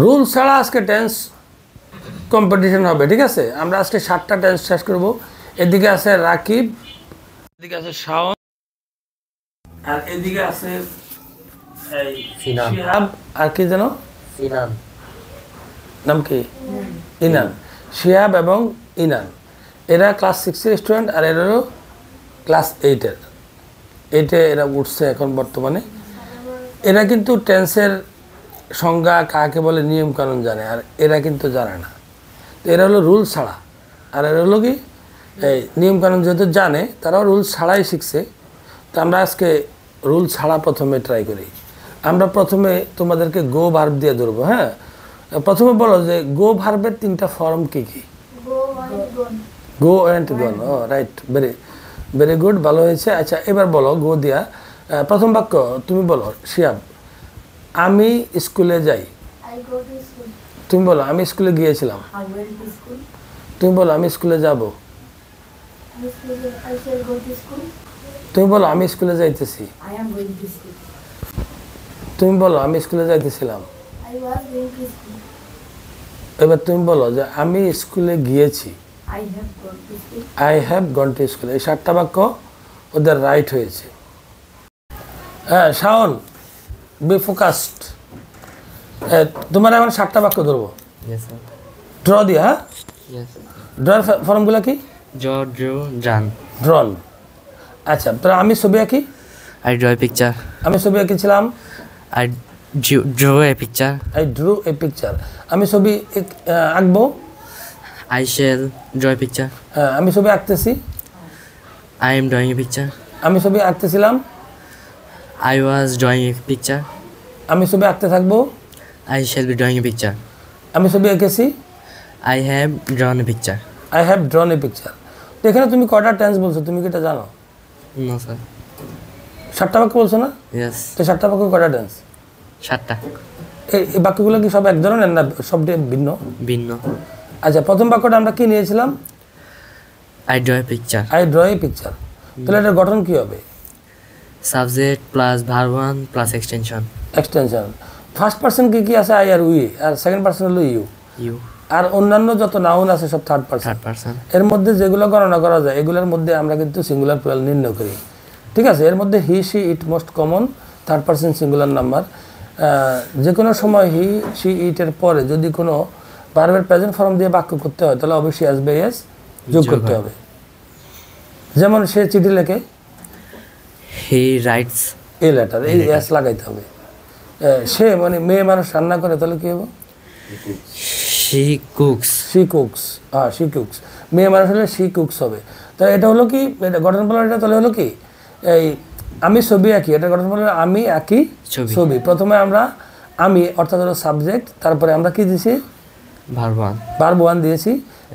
Rule ছাড়া আজকে tense competition হবে, ঠিক আছে? আমরা আজকে 7টা টেন্স শেষ করব। এদিকে আছে রাকিব, এদিকে আছে শাওন, আর এদিকে আছে এই শিহাব, আর কি যেন ইনান, নাম কি? ইনান। শিহাব এবং ইনান এরা ক্লাস 6-এর স্টুডেন্ট, আর এরাও ক্লাস 8-এর। 8-এ এরা উঠছে এখন বর্তমানে। এরা কিন্তু টেন্সের সংজ্ঞা কাকে বলে, নিয়ম কানুন জানে, আর এরা কিন্তু জানে না। তো এরা হলো রুল ছাড়া, আর এরা হলো কি এই নিয়ম কানুন যেহেতু জানে, তারাও রুল ছাড়াই শিখছে। তো আমরা আজকে রুল ছাড়া প্রথমে ট্রাই করি। আমরা প্রথমে তোমাদেরকে গো ভার্ব দিয়ে ধরবো। হ্যাঁ, প্রথমে বলো যে গো ভার্বের 3টা ফর্ম কি কি? Go and gone. Oh right, very very good, ভালো হয়েছে। আচ্ছা, এবার বলো গো দিয়া প্রথম বাক্য তুমি বলো। শিয়াব, আমি স্কুলে যাই। তুমি বলো আমি স্কুলে গিয়েছিলাম। তুমি বলো আমি স্কুলে যাব। তুমি বলো আমি স্কুলে যাইতেছি। তুমি বলো আমি স্কুলে যাইতেছিলাম। এবার তুমি বলো যে আমি স্কুলে গিয়েছি। I have gone to school. এই 7টা বাক্য ওদের রাইট হয়েছে। হ্যাঁ শাওন, বি ফোকাসড। তোমার এখন 7টা বাক্য ধরবো। ড্র দিয়া। হ্যাঁ, ড্রয়ের ফর্মগুলো কি? ড্রন। আচ্ছা, তো আমি ছবি আঁকি। I draw a picture. আমি ছবি আঁকিছিলাম। I drew a picture. I drew a picture. আমি ছবি আঁকবো। I shall draw a picture. হ্যাঁ, আমি ছবি আঁকতেছি। I am drawing a picture. আমি ছবি আঁকতেছিলাম। I was drawing a picture. আমি ছবি আঁকতে থাকবো। I shall be drawing a picture. আমি ছবি এঁকেছি। I have drawn a picture. I have drawn a picture. তো এখানে তুমি কটা টেন্স বলছো, তুমি কি এটা জানো? No sir. 7টা বাক্য বলছো না? Yes. তো 7টা বাক্য কটা টেন্স? 7টা। এই বাক্যগুলো কি সব এক ধরনের না সবটি ভিন্ন? ভিন্ন। আচ্ছা, প্রথম বাক্যটা আমরা কি নিয়েছিলাম? I draw a picture. I draw a picture. তাহলে এটার গঠন কি হবে? Subject plus verb 1 plus extension. Extension. First person কি কি আছে? আই আর উই, আর সেকেন্ড পারসন হলো ইউ। You. আর অন্যান্য যত নাউন আছে সব থার্ড পারসন। Third person. এর মধ্যে যেগুলো গণনা করা যায় এগুলোর মধ্যে আমরা কিন্তু সিঙ্গুলার প্লুরাল নির্ণয় করি, ঠিক আছে? এর মধ্যে he she it most common, third person singular number. যে কোনো সময় হি শি ইটের পরে যদি কোনো ভার্বের প্রেজেন্ট ফর্ম দিয়ে বাক্য করতে হয় তাহলে অবশ্যই এস বাই এস যোগ করতে হবে। যেমন সে চিঠি লেখে, He writes. এ লেটার, এই এস লাগাইতে হবে। সে মানে মেয়ে মানুষ রান্না করে, তাহলে কি হবে? She cooks. She cooks. হ্যাঁ, শি কুকস। মেয়ে মানুষ হলে শি কুকস হবে। তাহলে এটা হলো কি, এটা গঠন বলার এটা তাহলে হলো কি, এই আমি ছবি আঁকি, এটা গঠন বলার আমি আঁকি ছবি। প্রথমে আমরা আমি অর্থাৎ হলো সাবজেক্ট, তারপরে আমরা কি দিয়েছি? Verb 1. ভার্ব 1 দিয়েছি,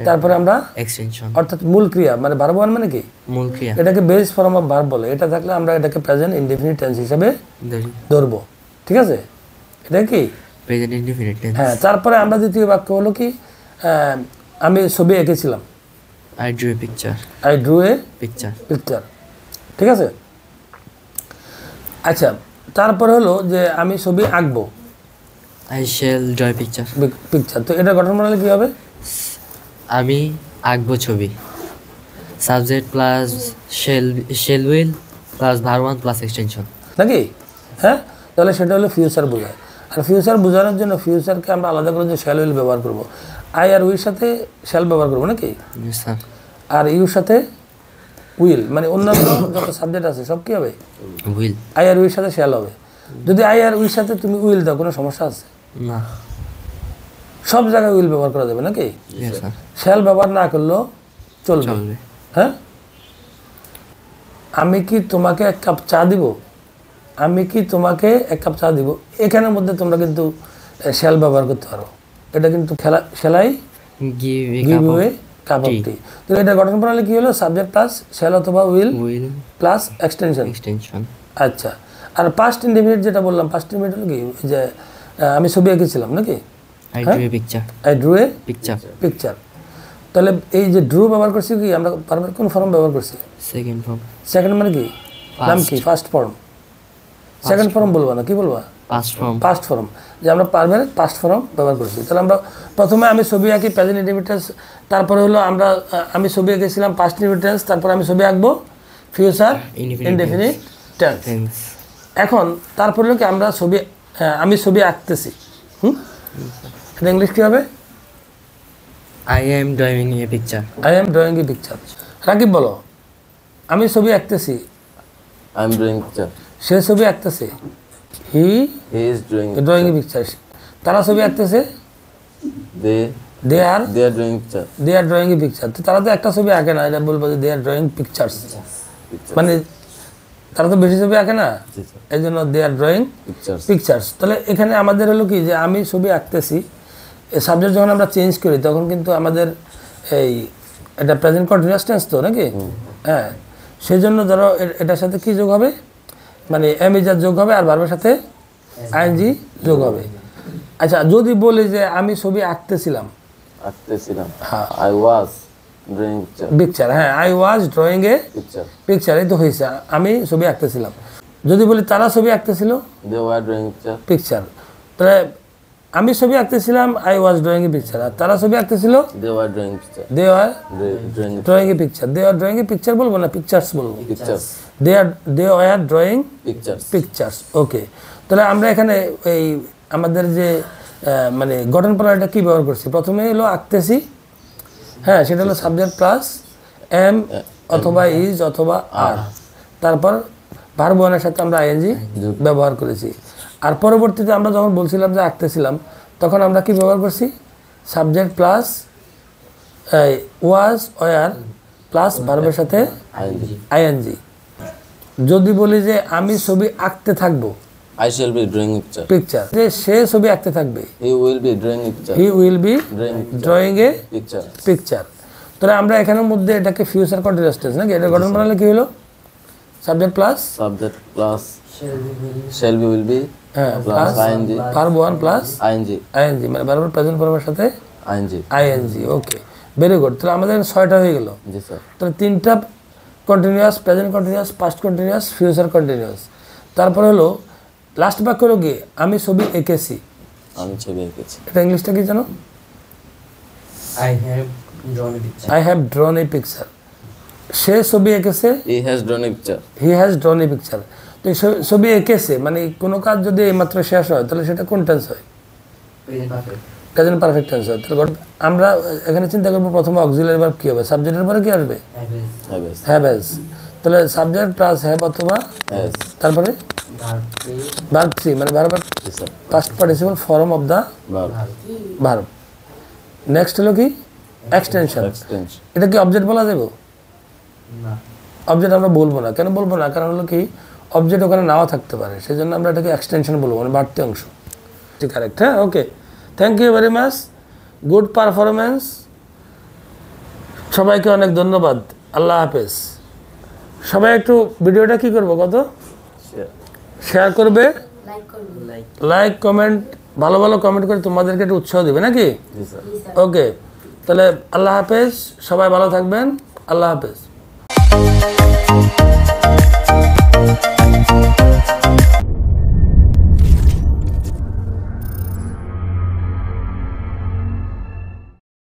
তারপরে আমরা Extension. অর্থাৎ মূল ক্রিয়া মানে ভার্ব 1 মানে কি? মূল ক্রিয়া। এটাকে বেস ফর্ম অফ ভার্ব বলে। এটা থাকলে আমরা এটাকে প্রেজেন্ট ইনডেফিনিট টেন্স হিসেবে ধরবো, ঠিক আছে? এটা কি Present indefinite tense. হ্যাঁ। তারপরে আমরা দ্বিতীয় বাক্য হলো কি, আমি ছবি এঁকেছিলাম। I drew a picture. I drew a Picture. Picture, ঠিক আছে? আচ্ছা, তারপরে হলো যে আমি ছবি আঁকবো। I shall draw a picture. Picture. তো এটা গঠন বলালে কি হবে? আমি আঁকবো ছবি। Subject plus shall will plus verb 1 plus extension. নাকি? হ্যাঁ, তাহলে সেটা হলো ফিউচার বোঝায়। আর ফিউচার বোঝানোর জন্য ফিউচারকে আমরা আলাদা করে যে শ্যাল উইল ব্যবহার করবো। আই আর উইর সাথে শ্যাল ব্যবহার করবো নাকি? Yes sir. আর ইউর সাথে উইল, মানে অন্যান্য যত সাবজেক্ট আছে সব কি হবে? Will. আই আর উইর সাথে শ্যাল হবে। যদি আই আর উইর সাথে তুমি উইল দাও কোনো সমস্যা আছে? না। সব জায়গায় উইল ব্যবহার করা যাবে নাকি? Yes sir. শ্যাল ব্যবহার না করলেও চলবে। হ্যাঁ, আমি কি তোমাকে 1 কাপ চা দিব? আমি কি তোমাকে 1 কাপ চা দিব, এখানের মধ্যে তোমরা কিন্তু শ্যাল ব্যবহার করতে পারো। এটা কিন্তু সেলাই Give a give cup you of a cup of tea. তো এটা গঠন প্রণালী কি হলো? সাবজেক্ট প্লাস শ্যাল অথবা will will plus extension. extension. আচ্ছা, আর পাস্ট ইনডেফিনিট যেটা বললাম, পাস্ট ইনডেফিনিট হলো কি, যে আমি ছবি এঁকেছিলাম নাকি? I drew a picture. I drew a Picture. Picture. তাহলে এই যে ড্রু ব্যবহার করছি কি, আমরা ভার্বের কোন ফর্ম ব্যবহার করছি? Second form. সেকেন্ড মানে কি? নাম কি? First form. সেকেন্ড ফর্ম বলবা না, কি বলবা? পাস্ট ফর্ম, যে আমরা পারবেন পাস্ট ফর্ম ব্যবহার করছি। তাহলে আমরা প্রথমে আমি ছবি আঁকি প্রেজেন্ট ইনডেফিনিট টেন্স, তারপরে হলো আমি ছবি এঁকেছিলাম পাস্ট ইনডেফিনিট টেন্স, তারপর আমি ছবি আঁকবো ফিউচার ইনডেফিনিট টেন্স। এখন তারপরে হলো কি আমি ছবি আঁকতেছি। এটা ইংলিশ কী হবে? I am drawing a picture. I am drawing a picture. Rakib বলো, আমি ছবি আঁকতেছি, I am drawing picture. সে ছবি আঁকতেছে, he He is drawing. Drawing a picture. তারা ছবি আঁকতেছে, They they are drawing picture. Drawing a picture. তো তারা তো একটা ছবি আঁকে না, এটা বলবো যে দে আর ড্রয়িং পিকচার্স, Picture. মানে তারা তো বেশি ছবি আঁকে না, জি, sir. এই জন্য দে আর ড্রয়িং Pictures. পিকচার্স। তাহলে এখানে আমাদের হলো কি যে আমি ছবি আঁকতেছি, এই সাবজেক্ট যখন আমরা চেঞ্জ করি তখন কিন্তু আমাদের এটা প্রেজেন্ট কন্টিনিউয়াস টেন্স তো নাকি? হ্যাঁ, সেই জন্য ধরো এটার সাথে কি যোগ হবে, মানে এমইজার যোগ হবে আর ভার্বের সাথে আইএনজি যোগ হবে। আচ্ছা, যদি বলি যে আমি ছবি আঁকতেছিলাম, আঁকতেছিলাম। হ্যাঁ, I was drawing picture. Picture, হ্যাঁ, I was drawing a Picture. Picture, এই তো হয়েছে, আমি ছবি আঁকতেছিলাম। যদি বলি তারা ছবি আঁকতেছিল, They were drawing picture. Picture, তাহলে আমি ছবি আঁকতেছিলাম, I was drawing a picture, আর তারা ছবি আঁকতেছিল, They were drawing picture. They are Drawing drawing a picture. They are drawing a picture বলবো না, পিকচার্স বলবো। pictures. They are drawing Pictures. Pictures. Okay, তাহলে আমরা এখানে এই আমাদের যে মানে গঠন প্রণালীটা কী ব্যবহার করছি, প্রথমে হলো আঁকতেছি, হ্যাঁ, সেটা হলো সাবজেক্ট প্লাস এম অথবা ইজ অথবা আর, তারপর ভার্ব ওয়ানের সাথে আমরা আইএনজি ব্যবহার করেছি। আর পরবর্তীতে আমরা যখন বলছিলাম যে আঁকতেছিলাম, তখন আমরা কি ব্যবহার করছি, subject plus was were plus ভার্বের সাথে আইএনজি। যদি বলি যে আমি ছবি আঁকতে থাকবো, I shall be drawing picture. Picture, যে সে ছবি আঁকতে থাকবে, He will be drawing picture. He will be Drawing picture. Drawing a Picture. Picture. তাহলে আমরা এখানের মধ্যে এটাকে ফিউচার কন্টিনিউয়াস টেন্স নাকি, এটা গঠন প্রণালী কি হলো, subject plus Subject plus shall be will be হ্যাঁ plus plus ing. Verb one plus Ing. ING, মানে ভার্বের প্রেজেন্ট ফর্মের সাথে Ing. ING. Okay, very good. তাহলে আমাদের 6টা হয়ে গেল। জি স্যার। তাহলে 3টা continuous, present continuous, past continuous, future continuous. তারপরে হলো লাস্ট বাক্য হলো গিয়ে আমি ছবি এঁকেছি, আমি ছবি এঁকেছি। এটা ইংলিশটা কি জানো? I have drawn a picture. I have drawn a picture. সে ছবি এঁকেছে, He has drawn a picture. He has drawn a picture. তো এই ছবি এঁকেছে মানে কোনো কাজ যদি এইমাত্র শেষ হয় তাহলে সেটা কোন টেন্স হয়? Present perfect. Present perfect tense হয়। তাহলে আমরা এখানে চিন্তা করবো প্রথমে অক্সিলারি ভার্ব কী হবে, সাবজেক্টের পরে কি আসবে, Have is. Have has. তাহলে সাবজেক্ট প্লাস হ্যাভ অথবা Has. তারপরে Verb three. ভার্ব 3, মানে ভার্বের জি sir. Past participle form of the Verb. Verb. Next হলো কি এক্সটেনশন। Extension. এটা কি অবজেক্ট বলা যাবে? না। অবজেক্ট আমরা বলবো না, কেন বলবো না, কারণ হলো কি অবজেক্ট ওখানে নাও থাকতে পারে, সেই জন্য আমরা এটাকে এক্সটেনশন বলবো, মানে বাড়তি অংশ। ঠিক, কারেক্ট, হ্যাঁ, okay, thank you very much, good performance, সবাইকে অনেক ধন্যবাদ, আল্লাহ হাফেজ। সবাই একটু ভিডিওটা কি করবো, কত Share. শেয়ার করবে, Like. লাইক কমেন্ট, ভালো ভালো কমেন্ট করে তোমাদেরকে একটু উৎসাহ দেবে নাকি? জি স্যার। ওকে, তাহলে আল্লাহ হাফেজ, সবাই ভালো থাকবেন, আল্লাহ হাফেজ।